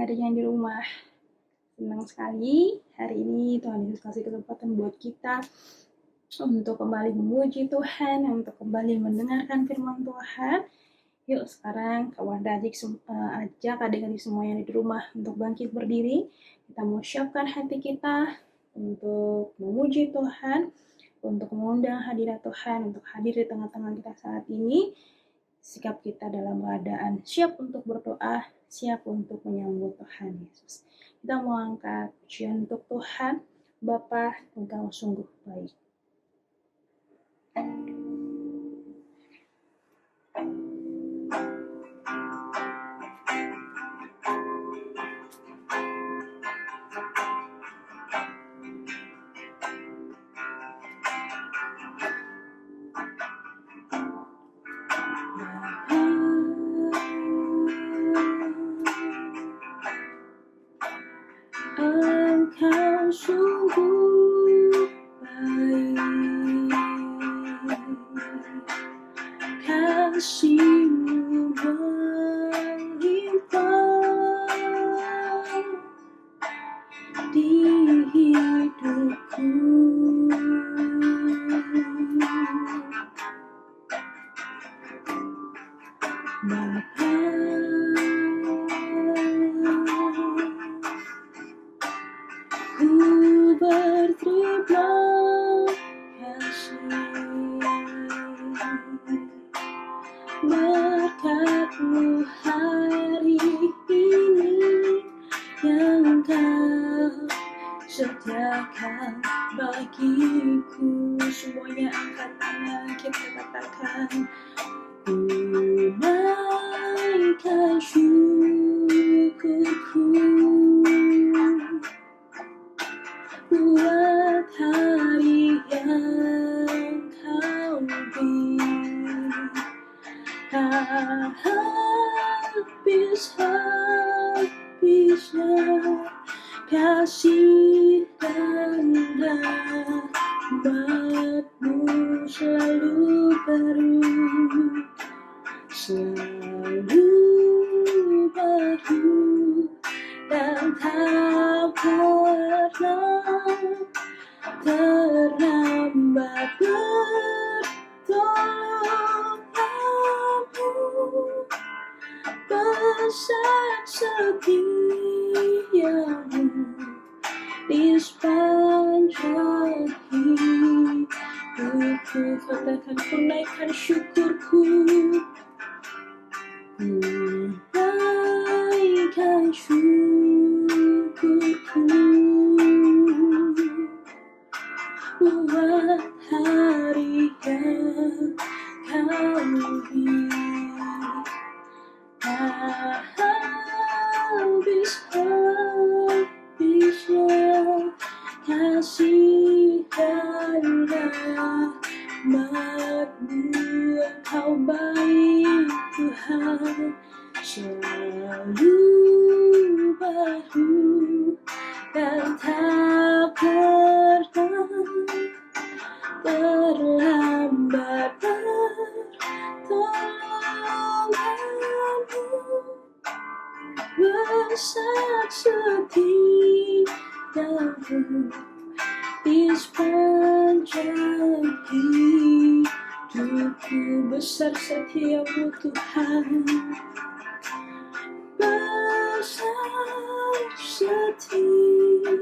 adik-adik yang di rumah. Senang sekali hari ini Tuhan Yesus kasih kesempatan buat kita untuk kembali memuji Tuhan, untuk kembali mendengarkan firman Tuhan. Yuk sekarang ajak adik-adik semua yang di rumah untuk bangkit berdiri. Kita mau siapkan hati kita untuk memuji Tuhan, untuk mengundang hadirat Tuhan, untuk hadir di tengah-tengah kita saat ini. Sikap kita dalam keadaan siap untuk berdoa, siap untuk menyambut Tuhan Yesus. Kita mau angkat pujian untuk Tuhan. Bapa, Engkau sungguh baik. Engkau sungguh baik, kasih-Mu melimpah di hidupku. Bapa, ku berterima kasih berkat-Mu hari ini yang Kau sediakan bagiku. Semuanya angkat tangan, kita katakan, ku naikkan syukurku buat hari yang Kau beri. Habis-habisnya kasih dan rahmat-Mu selalu baru, dan tak pernah terlambat. Bertolonganmu besar setiamu di sepanjang hidupku. Katakan, ku naikkan syukurku, ku naikkan syukurku buat hari yang Kau beri. Habis-habisnya kasih dan rahmat-Mu, Engkau baik Tuhan, selalu baru dan tak pernah terlambat. Pertolongan-Mu besar setiamu di sepanjang hidupku. Besar setiamu Tuhan, besar setiamu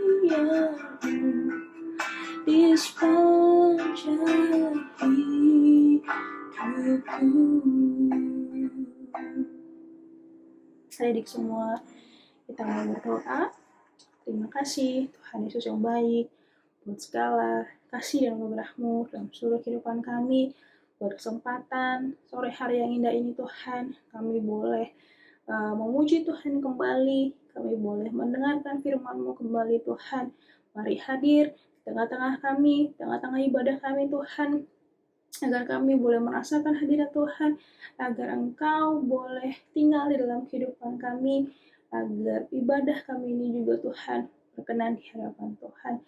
di sepanjang hidupku. Adik semua, kita mau berdoa. Terima kasih Tuhan Yesus yang baik buat segala kasih dan anugerah-Mu dalam seluruh kehidupan kami. Buat kesempatan sore hari yang indah ini Tuhan, kami boleh memuji Tuhan kembali, kami boleh mendengarkan firman-Mu kembali Tuhan. Mari hadir di tengah-tengah kami, tengah-tengah ibadah kami Tuhan, agar kami boleh merasakan hadirat Tuhan, agar Engkau boleh tinggal di dalam kehidupan kami, agar ibadah kami ini juga Tuhan berkenan di hadapan Tuhan.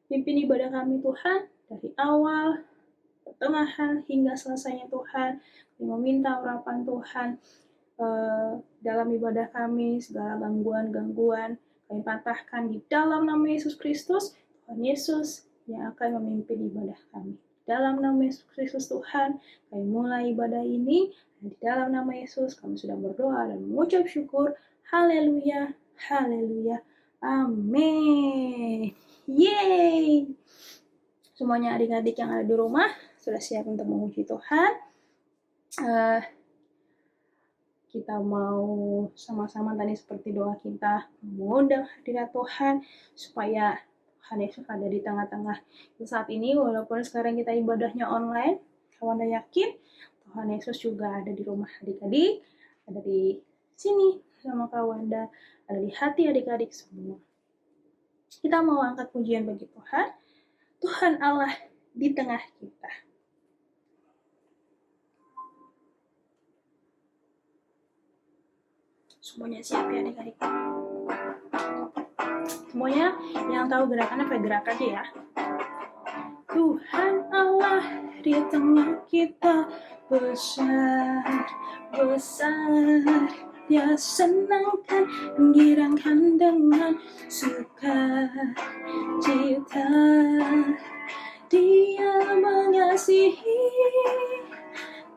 Pimpin ibadah kami Tuhan, dari awal, pertengahan, hingga selesainya Tuhan. Kami meminta urapan Tuhan, dalam ibadah kami, segala gangguan-gangguan kami patahkan di dalam nama Yesus Kristus. Tuhan Yesus yang akan memimpin ibadah kami. Dalam nama Yesus Kristus Tuhan, kami mulai ibadah ini. Dan di dalam nama Yesus kami sudah berdoa dan mengucap syukur. Haleluya, haleluya, amin. Yeay! Semuanya adik-adik yang ada di rumah sudah siap untuk memuji Tuhan. Kita mau sama-sama tadi seperti doa kita mengundang hadirat Tuhan supaya Tuhan Yesus ada di tengah-tengah saat ini. Walaupun sekarang kita ibadahnya online, Kawanda yakin Tuhan Yesus juga ada di rumah adik-adik, ada di sini sama Kawanda, ada di hati adik-adik semua. Kita mau angkat pujian bagi Tuhan. Tuhan Allah di tengah kita. Semuanya siap ya adik-adik. Semuanya yang tahu gerakannya pakai gerak aja ya. Tuhan Allah di tengah kita, besar, besar. Dia senangkan, menggirangkan dengan sukacita. Dia mengasihi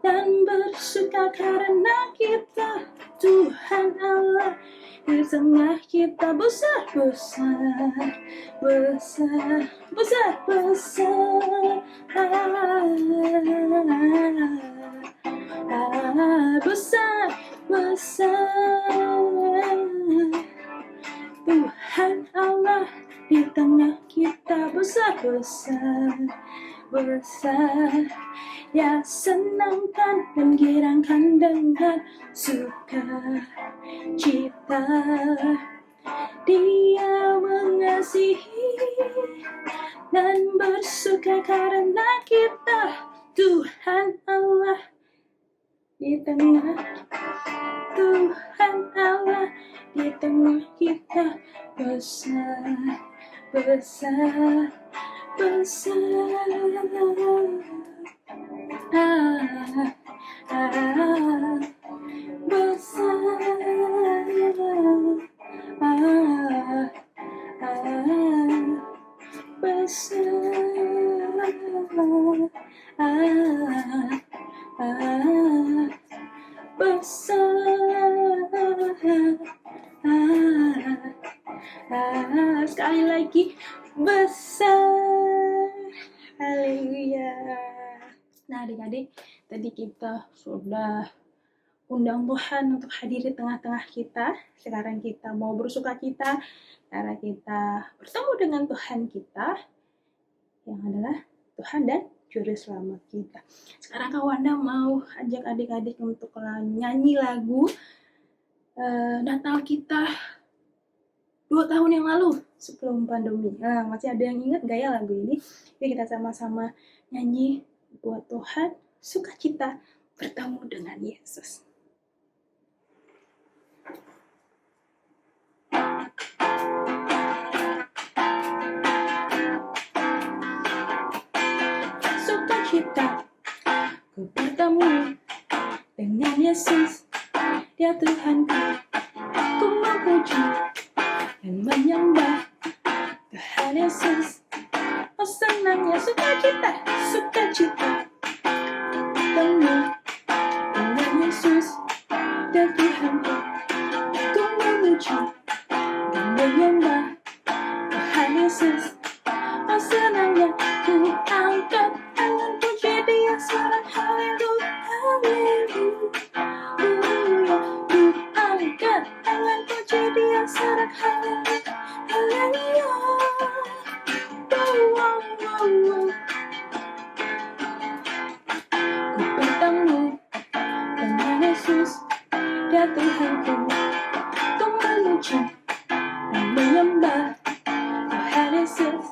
dan bersuka karena kita. Tuhan Allah di tengah kita, besar, besar, besar, besar, besar. Besar, besar. Tuhan Allah di tengah kita, besar, besar, besar. Ya senangkan dan girangkan dengan sukacita. Dia mengasihi dan bersuka karena kita. Tuhan Allah di tengah, Tuhan Allah di tengah kita, besar, besar, besar. Sekali lagi, besar. Haleluya. Nah adik-adik, tadi kita sudah undang Tuhan untuk hadir di tengah-tengah kita. Sekarang kita mau bersukacita karena kita bertemu dengan Tuhan kita yang adalah Tuhan dan Juru Selamat kita. Sekarang Kawanda mau ajak adik-adik untuk nyanyi lagu Natal kita 2 tahun yang lalu sebelum pandemi. Nah, masih ada yang ingat gak ya lagu ini? Yuk kita sama-sama nyanyi buat Tuhan, sukacita bertemu dengan Yesus. Sukacita ku bertemu dengan Yesus, Dia Tuhanku. Ku memuji dan menyembah Tuhan Yesus. Oh senangnya sukacita, sukacita bertemu dengan Yesus dan Tuhanku. Ku memuji dan menyembah Tuhan Yesus. Oh senangnya ku angkat tangan puji Dia, sorak haleluya, haleluya. Ku angkat tangan puji Dia, sorak haleluya, haleluya. Ku bertemu dengan Yesus, Dia Tuhanku. Ku memuji dan menyembah Tuhan Yesus.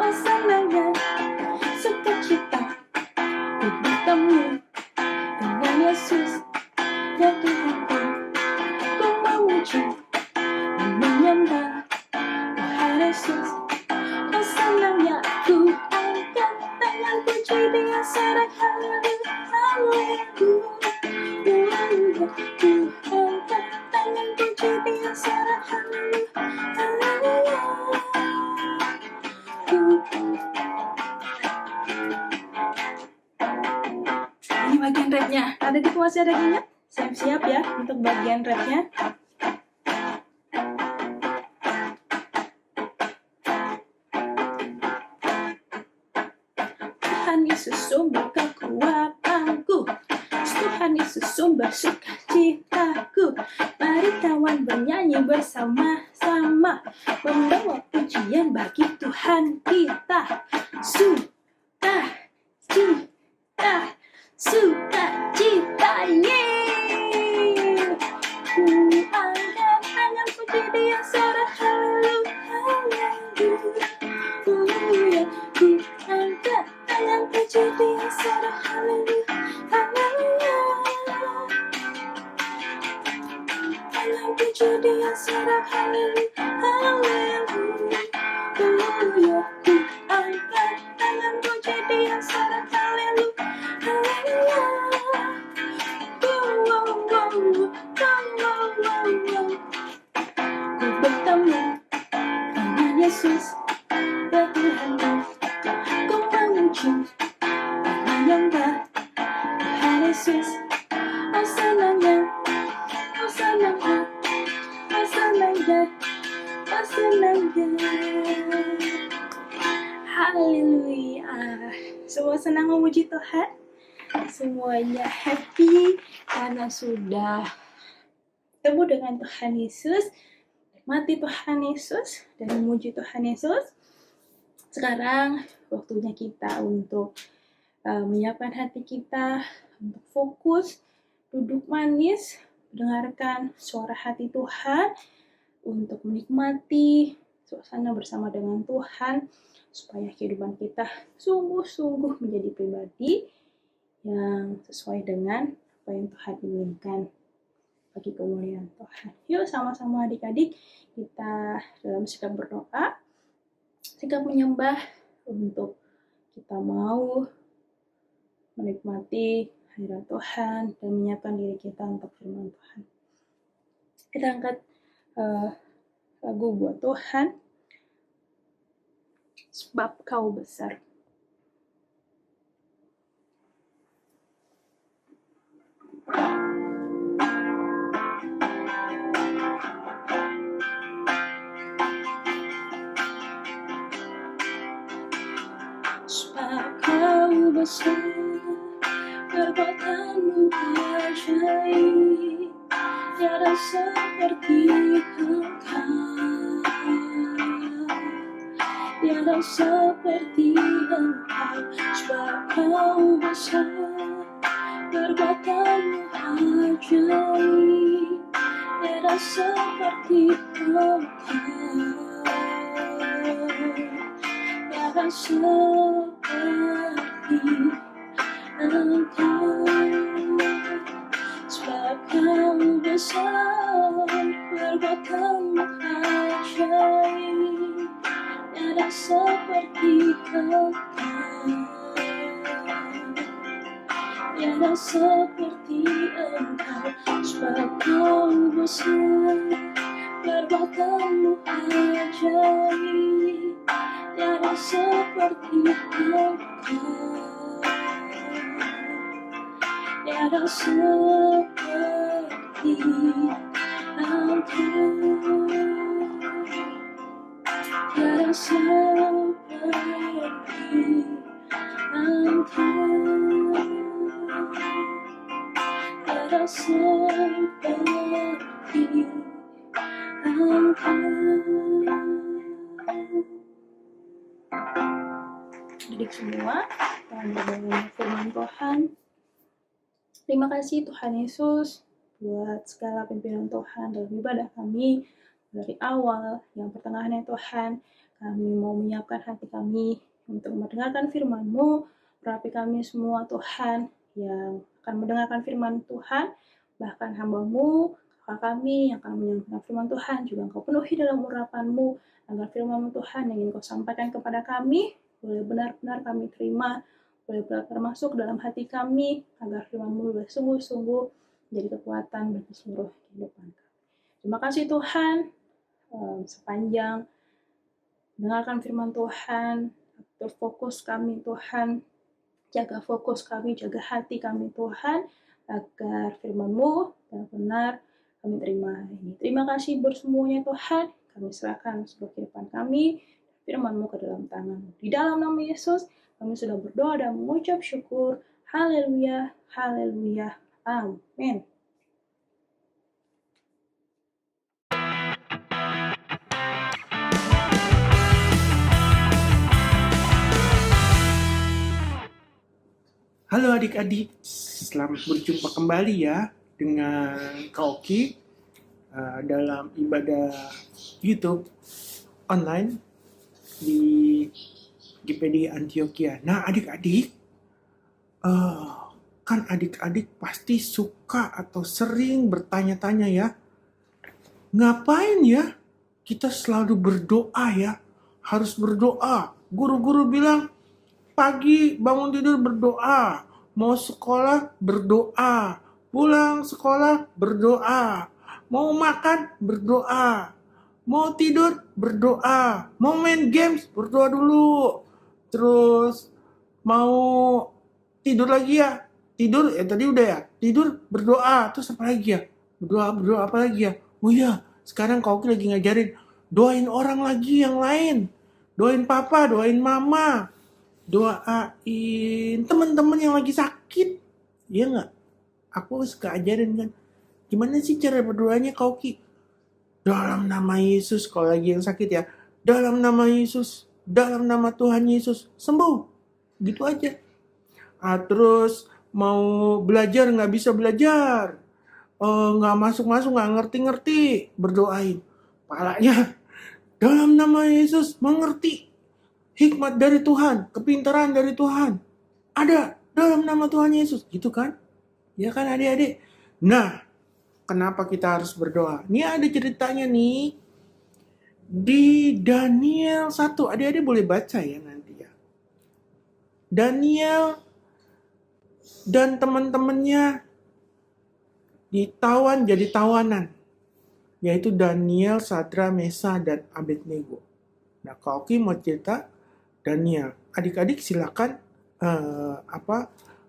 Oh senangnya sukacita ku bertemu dengan Yesus, Dia Tuhanku. Ku memuji dan menyembah Tuhan Yesus. Oh senangnya ku angkat tangan puji Dia, sorak haleluya, haleluya. Tuhan tangan puji Dia serah haleluya. Ini bagian rapnya. Adikku masih ada ingat? Siap-siap ya untuk bagian rapnya. Tuhan Yesus sumber kekuatanku, Tuhan Yesus sumber sukacitaku. Mari kawan bernyanyi bersama-sama, membawa pujian bagi Tuhan kita. Sukacita, sukacita, yeay. Ku angkat tangan puji Dia serah haleluya. Ku angkat tangan puji Dia serah haleluya. Tangan puji Dia serah haleluya. Ku angkat tangan puji Dia serah haleluya. Ku bertemu dengan Yesus ya Tuhanku, ku memuji menyembah Tuhan Yesus. Oh senangnya, oh senangnya, oh senangnya, oh senangnya. Haleluya. Semua senang memuji Tuhan, semuanya happy karena sudah ketemu dengan Tuhan Yesus, nikmati Tuhan Yesus dan memuji Tuhan Yesus. Sekarang waktunya kita untuk menyiapkan hati kita untuk fokus, duduk manis, mendengarkan suara hati Tuhan, untuk menikmati suasana bersama dengan Tuhan, supaya kehidupan kita sungguh-sungguh menjadi pribadi yang sesuai dengan apa yang Tuhan inginkan bagi kemuliaan Tuhan. Yuk sama-sama adik-adik kita dalam sikap berdoa, sikap menyembah, untuk kita mau menikmati hadirat Tuhan dan menyiapkan diri kita untuk firman Tuhan. Kita angkat lagu buat Tuhan, sebab Kau besar. Sebab Kau besar, perbuatanmu ajaib, tiada seperti Engkau, tiada seperti Engkau. Sebab Kau besar, perbuatanmu ajaib, tiada seperti Engkau, tiada seperti Engkau. Sebab Kau besar, perbuatanmu ajaib, tiada seperti Engkau, tiada seperti Engkau. Sebab Kau besar, perbuatanmu ajaib, tiada seperti Engkau, tiada seperti Engkau, tiada seperti Engkau, tiada seperti Engkau. Adik semua, kita berdoa firman Tuhan. Terima kasih Tuhan Yesus buat segala pimpinan Tuhan dalam ibadah kami dari awal yang pertengahannya Tuhan. Kami mau menyiapkan hati kami untuk mendengarkan firman-Mu. Berapi kami semua Tuhan yang akan mendengarkan firman Tuhan, bahkan hamba-Mu, kakak kami yang akan menyampaikan firman Tuhan juga Engkau penuhi dalam urapan-Mu, agar firman-Mu Tuhan yang ingin Kau sampaikan kepada kami boleh benar-benar kami terima, boleh benar-benar masuk dalam hati kami, agar firman-Mu bersungguh-sungguh jadi kekuatan bagi seluruh kehidupan kami. Terima kasih Tuhan, sepanjang dengarkan firman Tuhan, atur fokus kami Tuhan, jaga fokus kami, jaga hati kami Tuhan, agar firman-Mu benar-benar kami terima ini. Terima kasih buat semuanya Tuhan, kami serahkan seluruh kehidupan kami, firman-Mu ke dalam tangan-Mu. Di dalam nama Yesus, kami sudah berdoa dan mengucap syukur. Haleluya, haleluya, amin. Halo adik-adik, selamat berjumpa kembali ya dengan Kak Oki dalam ibadah YouTube online di GPD Antioquia. Nah adik-adik, kan adik-adik pasti suka atau sering bertanya-tanya ya, ngapain ya kita selalu berdoa ya, harus berdoa. Guru-guru bilang, pagi bangun tidur berdoa, mau sekolah berdoa, pulang sekolah berdoa, mau makan berdoa, mau tidur berdoa, mau main games berdoa dulu, terus mau tidur lagi ya, tidur tadi udah ya, tidur berdoa, terus apa lagi ya, berdoa apa lagi ya, oh iya sekarang kau lagi ngajarin doain orang lagi yang lain, doain papa, doain mama, doain teman-teman yang lagi sakit, ya nggak? Aku suka ajarin kan, gimana sih cara berdoanya Kak Oki? Dalam nama Yesus, kalau lagi yang sakit ya, dalam nama Yesus, dalam nama Tuhan Yesus, sembuh, gitu aja. Terus mau belajar nggak bisa belajar, nggak masuk-masuk, nggak ngerti-ngerti, berdoain, palanya, dalam nama Yesus, mengerti. Hikmat dari Tuhan, kepintaran dari Tuhan, ada dalam nama Tuhan Yesus, gitu kan? Ya kan adik-adik? Nah, kenapa kita harus berdoa? Ini ada ceritanya nih, di Daniel 1, adik-adik boleh baca ya nanti ya. Daniel dan teman-temannya ditawan jadi tawanan, yaitu Daniel, Sadra, Mesa, dan Abednego. Nah, Kak Oki mau cerita Daniel. Adik-adik silakan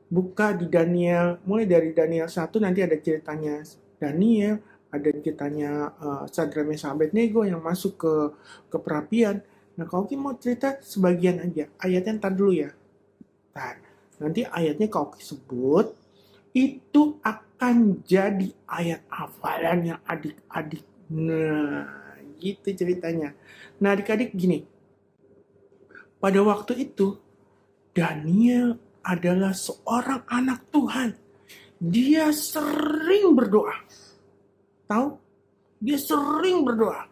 buka di Daniel, mulai dari Daniel 1 nanti ada ceritanya Daniel, ada ceritanya Sadra, Mesa, Abednego yang masuk ke perapian. Nah, Kak Oki mau cerita sebagian aja. Ayatnya ntar dulu ya. Nanti ayatnya Kak Oki sebut, itu akan jadi ayat hafalannya adik-adik. Nah, gitu ceritanya. Nah, adik-adik gini, pada waktu itu, Daniel adalah seorang anak Tuhan. Dia sering berdoa. Tahu? Dia sering berdoa.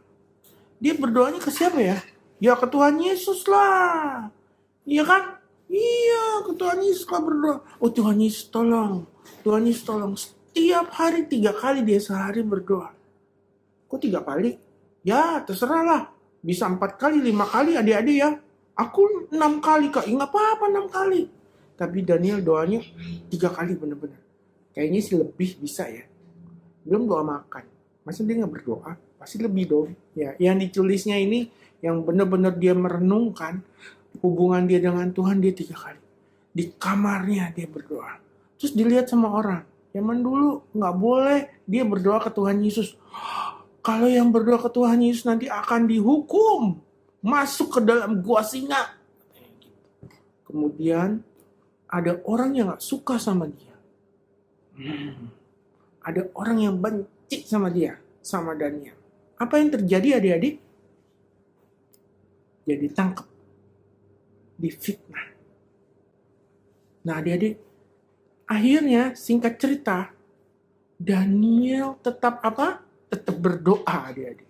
Dia berdoanya ke siapa ya? Ya ke Tuhan Yesus lah. Iya kan? Iya, ke Tuhan Yesus lah berdoa. Oh Tuhan Yesus tolong. Tuhan Yesus tolong. Setiap hari 3 kali dia sehari berdoa. Kok 3 kali? Ya terserah lah. Bisa 4 kali, 5 kali adik-adik ya. Aku 6 kali Kak, nggak apa-apa 6 kali. Tapi Daniel doanya 3 kali bener-bener. Kayaknya sih lebih bisa ya. Belum doa makan. Masa dia nggak berdoa? Pasti lebih dong. Ya, yang ditulisnya ini, yang bener-bener dia merenungkan hubungan dia dengan Tuhan, dia 3 kali. Di kamarnya dia berdoa. Terus dilihat sama orang. Zaman dulu nggak boleh dia berdoa ke Tuhan Yesus. Kalau yang berdoa ke Tuhan Yesus nanti akan dihukum. Masuk ke dalam gua singa. Kemudian ada orang yang gak suka sama dia. Ada orang yang benci sama dia, sama Daniel. Apa yang terjadi adik-adik? Dia ditangkap, difitnah. Nah adik-adik, akhirnya singkat cerita, Daniel tetap apa? Tetap berdoa adik-adik.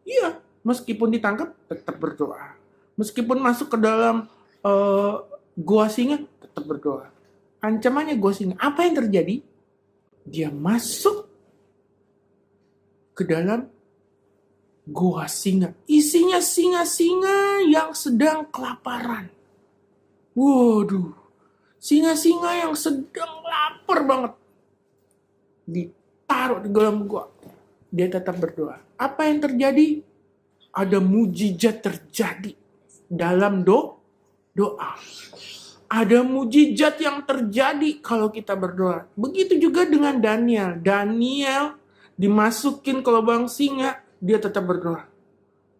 Iya. Meskipun ditangkap, tetap berdoa. Meskipun masuk ke dalam gua singa, tetap berdoa. Ancamannya gua singa. Apa yang terjadi? Dia masuk ke dalam gua singa. Isinya singa-singa yang sedang kelaparan. Waduh. Singa-singa yang sedang lapar banget. taruh di dalam gua. Dia tetap berdoa. Apa yang terjadi? Ada mujizat terjadi dalam doa. Ada mujizat yang terjadi kalau kita berdoa. Begitu juga dengan Daniel. Daniel dimasukin ke lubang singa, dia tetap berdoa.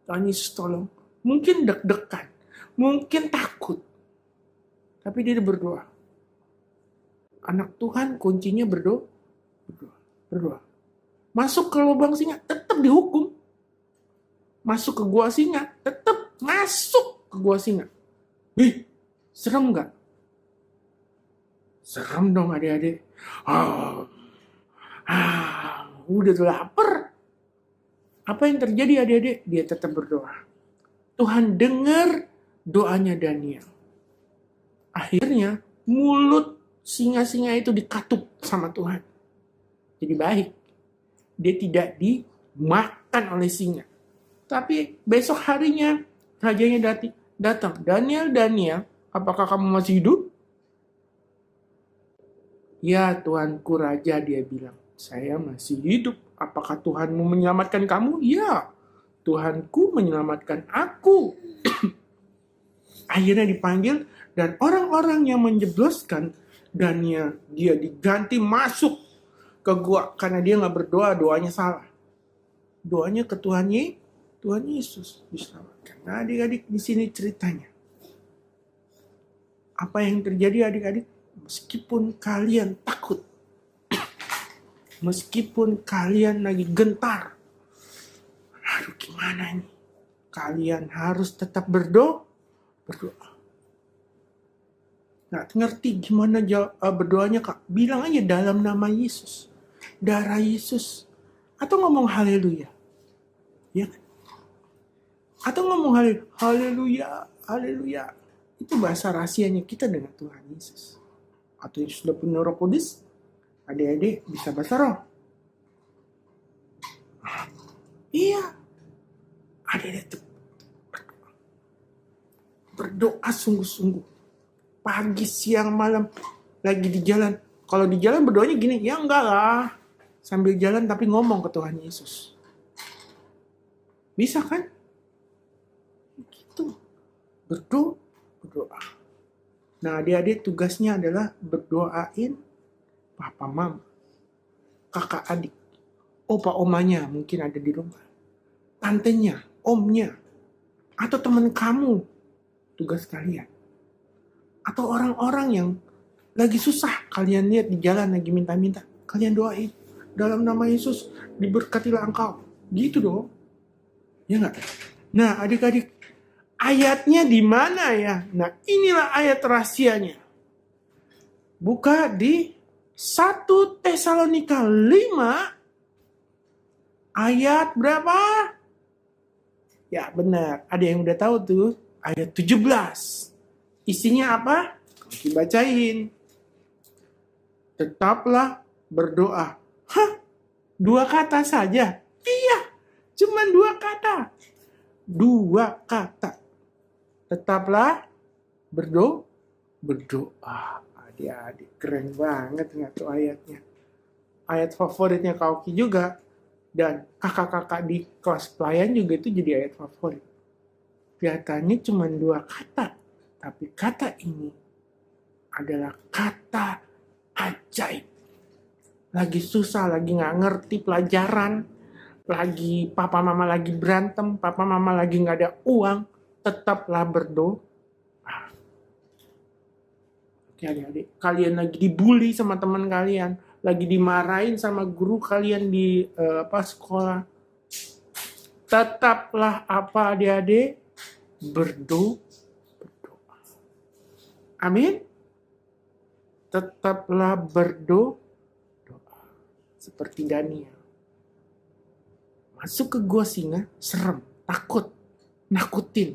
Tuhan Yesus tolong. Mungkin deg-degan, mungkin takut, tapi dia berdoa. Anak Tuhan kuncinya berdoa. Berdoa. Masuk ke lubang singa, tetap dihukum. Masuk ke gua singa, tetap masuk ke gua singa. Serem nggak? Serem dong adik-adik. Udah tuh lapar. Apa yang terjadi adik-adik? Dia tetap berdoa. Tuhan dengar doanya Daniel. Akhirnya mulut singa-singa itu dikatup sama Tuhan. Jadi baik. Dia tidak dimakan oleh singa. Tapi besok harinya rajanya datang. Daniel, apakah kamu masih hidup? Ya Tuanku Raja, dia bilang. Saya masih hidup. Apakah Tuhanmu menyelamatkan kamu? Ya, Tuhanku menyelamatkan aku. Akhirnya dipanggil dan orang-orang yang menjebloskan Daniel, dia diganti masuk ke gua karena dia nggak berdoa, doanya salah. Doanya ke Tuhan Yesus diselamatkan. Nah, adik-adik di sini ceritanya. Apa yang terjadi adik-adik? Meskipun kalian takut, meskipun kalian lagi gentar, aduh gimana ini? Kalian harus tetap berdoa. Nggak ngerti gimana berdoanya kak? Bilang aja dalam nama Yesus, darah Yesus, atau ngomong haleluya, ya kan? Atau ngomong haleluya, haleluya. Itu bahasa rahasianya kita dengan Tuhan Yesus. Atau yang sudah punya Roh Kudus, adik-adik bisa bahasa roh. Iya, adik-adik berdoa sungguh-sungguh. Pagi, siang, malam, lagi di jalan. Kalau di jalan berdoanya gini, ya enggak lah. Sambil jalan tapi ngomong ke Tuhan Yesus. Bisa kan? Gitu. Berdoa. Nah, adik-adik tugasnya adalah berdoain papa, mama, kakak, adik, opa, omanya mungkin ada di rumah. Tantenya, omnya, atau teman kamu, tugas kalian. Atau orang-orang yang lagi susah, kalian lihat di jalan lagi minta-minta, kalian doain. Dalam nama Yesus, diberkatilah engkau. Gitu dong. Ya nggak? Nah, adik-adik, ayatnya di mana ya? Nah, inilah ayat rahasianya. Buka di 1 Tesalonika 5, ayat berapa? Ya benar, ada yang udah tahu tuh, ayat 17. Isinya apa? Dibacain. Tetaplah berdoa. 2 kata saja? Iya, cuma 2 kata. 2 kata. Tetaplah berdoa. Adik-adik, keren banget nggak tuh ayatnya? Ayat favoritnya Kauki juga. Dan kakak-kakak di kelas pelayan juga itu jadi ayat favorit. Kelihatannya cuma 2 kata. Tapi kata ini adalah kata ajaib. Lagi susah, lagi nggak ngerti pelajaran, lagi papa mama lagi berantem, papa mama lagi nggak ada uang, tetaplah berdoa. Oke adik-adik, kalian lagi dibully sama teman kalian, lagi dimarahin sama guru kalian di sekolah, tetaplah apa adik-adik? Berdoa. Amin. Tetaplah berdoa. Seperti Daniel. Masuk ke gua singa, serem, takut, nakutin.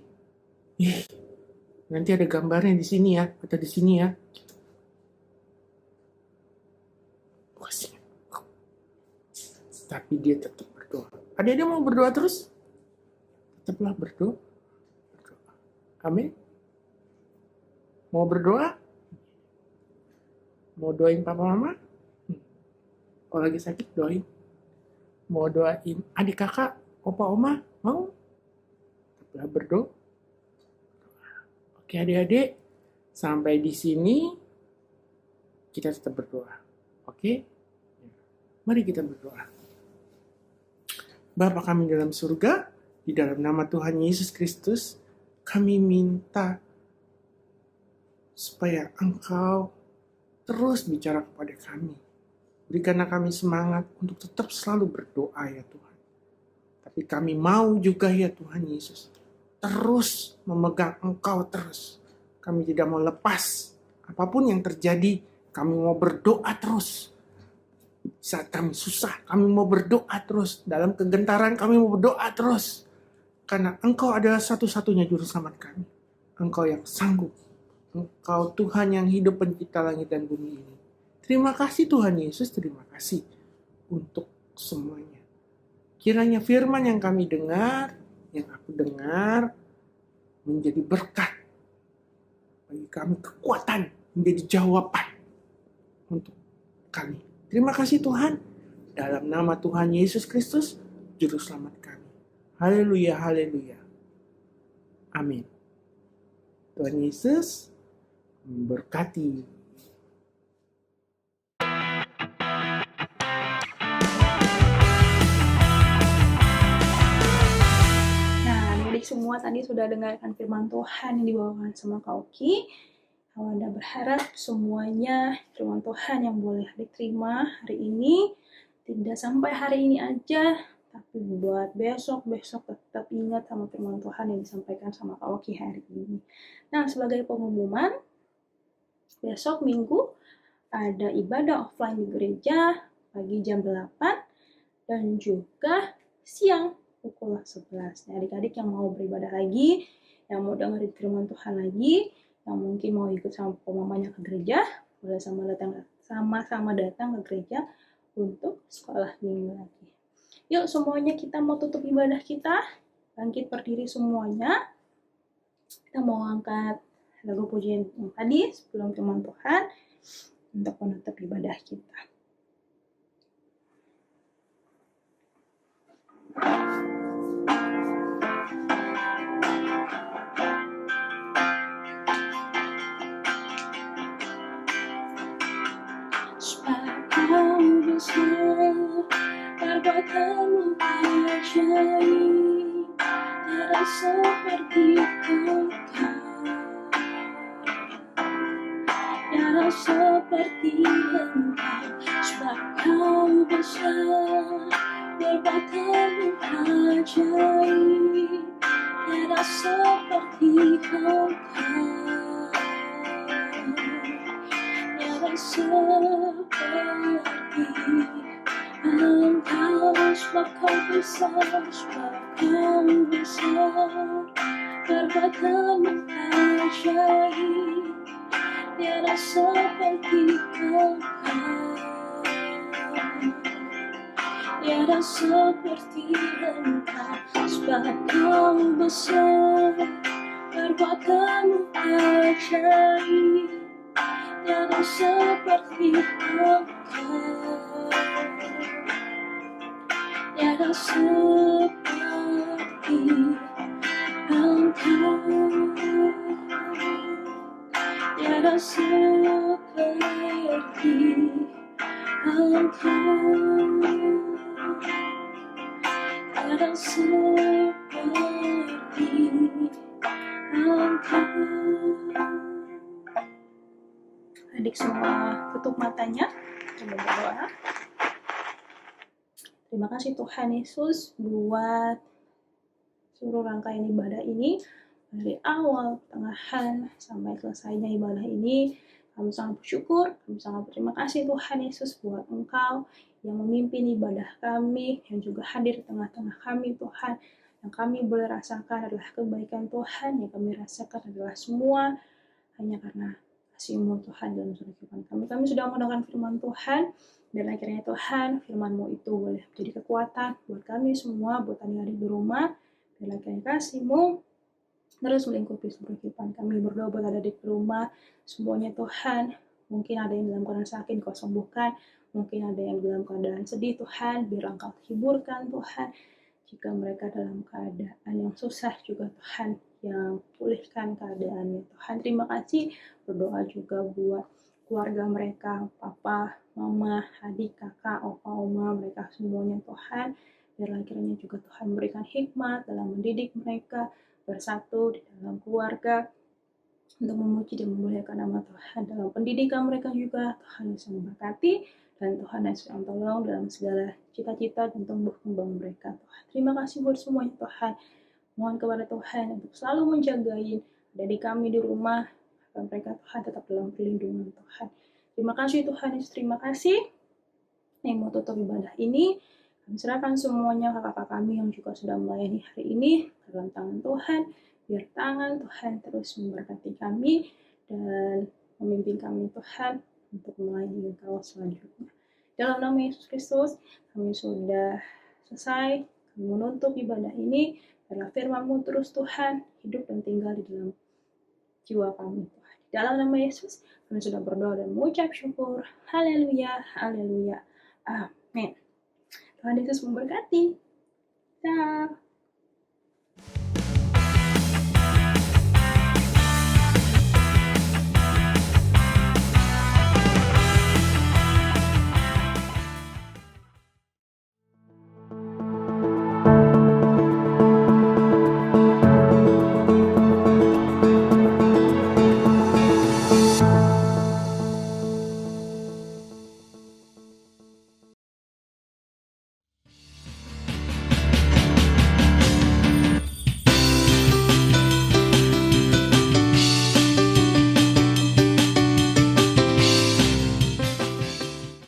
Nanti ada gambarnya di sini ya, atau di sini ya. Gua singa. Tapi dia tetap berdoa. Ada mau berdoa terus? Tetaplah berdoa. Amin. Mau berdoa? Mau doain papa mama? Kalau lagi sakit doain. Mau doain adik kakak, opa oma, mau? Tetaplah berdoa. Oke adik-adik, sampai di sini kita tetap berdoa. Oke? Mari kita berdoa. Bapa kami dalam surga, di dalam nama Tuhan Yesus Kristus, kami minta supaya Engkau terus bicara kepada kami. Berikanlah kami semangat untuk tetap selalu berdoa ya Tuhan. Tapi kami mau juga ya Tuhan Yesus, terus memegang Engkau terus. Kami tidak mau lepas. Apapun yang terjadi, kami mau berdoa terus. Saat kami susah, kami mau berdoa terus. Dalam kegentaran, kami mau berdoa terus. Karena Engkau adalah satu-satunya juru selamat kami. Engkau yang sanggup. Engkau Tuhan yang hidup pencipta langit dan bumi ini. Terima kasih Tuhan Yesus, terima kasih untuk semuanya. Kiranya firman yang kami dengar, yang aku dengar, menjadi berkat bagi kami, kekuatan, menjadi jawaban untuk kami. Terima kasih Tuhan, dalam nama Tuhan Yesus Kristus, Juru Selamat kami. Haleluya, haleluya. Amin. Tuhan Yesus memberkati. Nah, adik-adik semua tadi sudah dengarkan firman Tuhan yang dibawakan sama Kak Oki. Wanda berharap semuanya firman Tuhan yang boleh diterima hari ini, tidak sampai hari ini aja, tapi buat besok tetap ingat sama firman Tuhan yang disampaikan sama Kak Oki hari ini. Nah, sebagai pengumuman, besok Minggu ada ibadah offline di gereja pagi jam 8 dan juga siang pukul 11. Nah, adik-adik yang mau beribadah lagi, yang mau dengerin firman Tuhan lagi, yang mungkin mau ikut sama mamanya ke gereja, boleh sama-sama datang ke gereja untuk sekolah minggu lagi. Yuk semuanya kita mau tutup ibadah kita, bangkit berdiri semuanya. Kita mau angkat lagu pujian yang tadi sebelum firman Tuhan untuk menutup ibadah kita. Kau besar, perbuatanmu ajaib, tiada seperti Engkau, tiada seperti Engkau, sebab Kau besar, perbuatanmu ajaib, tiada seperti Engkau, tiada seperti Engkau, sebab Kau besar, sebab Kau besar, perbuatanmu ajaib, tiada seperti Engkau, tiada seperti Engkau, sebab Kau besar, perbuatanmu ajaib, tiada seperti Engkau, tiada seperti Engkau, tiada seperti Engkau, tiada seperti Engkau. Adik semua tutup matanya, coba berdoa. Terima kasih Tuhan Yesus buat seluruh rangkaian ibadah ini, dari awal, pertengahan, sampai selesainya ibadah ini. Kami sangat bersyukur, kami sangat berterima kasih Tuhan Yesus buat Engkau yang memimpin ibadah kami, yang juga hadir di tengah-tengah kami Tuhan. Yang kami boleh rasakan adalah kebaikan Tuhan, yang kami rasakan adalah semua hanya karena kasih-Mu Tuhan dalam kehidupan kami. Kami sudah mendengarkan firman Tuhan, dan akhirnya Tuhan, firman-Mu itu boleh menjadi kekuatan buat kami semua, buat adik-adik di rumah, dan akhirnya kasih-Mu terus melingkupi seluruh kehidupan kami. Berdoa buat adik-adik di rumah, semuanya Tuhan, Mungkin ada yang dalam keadaan sakit, Kau sembuhkan. Mungkin ada yang dalam keadaan sedih, Tuhan, biar Engkau hiburkan, Tuhan. Jika mereka dalam keadaan yang susah juga, Tuhan, yang pulihkan keadaannya, Tuhan. Terima kasih. Berdoa juga buat keluarga mereka, papa, mama, adik, kakak, opa, oma, mereka semuanya, Tuhan. Biarlah kiranya juga Tuhan memberikan hikmat dalam mendidik mereka bersatu di dalam keluarga, untuk memuji dan memuliakan nama Tuhan dalam pendidikan mereka juga. Tuhan Yesus memberkati dan Tuhan Yesus yang tolong dalam segala cita-cita dan tumbuh kembang mereka, Tuhan. Terima kasih buat semuanya, Tuhan. Mohon kepada Tuhan untuk selalu menjagain dari kami di rumah, agar mereka, Tuhan, tetap dalam perlindungan Tuhan. Terima kasih Tuhan Yesus, terima kasih. Yang mau tutup ibadah ini, kami serahkan semuanya kakak-kakak kami yang juga sudah melayani hari ini dalam tangan Tuhan. Biar tangan Tuhan terus memberkati kami dan memimpin kami, Tuhan, untuk melayani Engkau selanjutnya. Dalam nama Yesus Kristus, kami sudah selesai. Kami menutup ibadah ini. Biarlah firman-Mu terus, Tuhan, hidup dan tinggal di dalam jiwa kami, Tuhan. Dalam nama Yesus, kami sudah berdoa dan mengucap syukur. Haleluya, haleluya. Amin. Tuhan Yesus memberkati. Dah.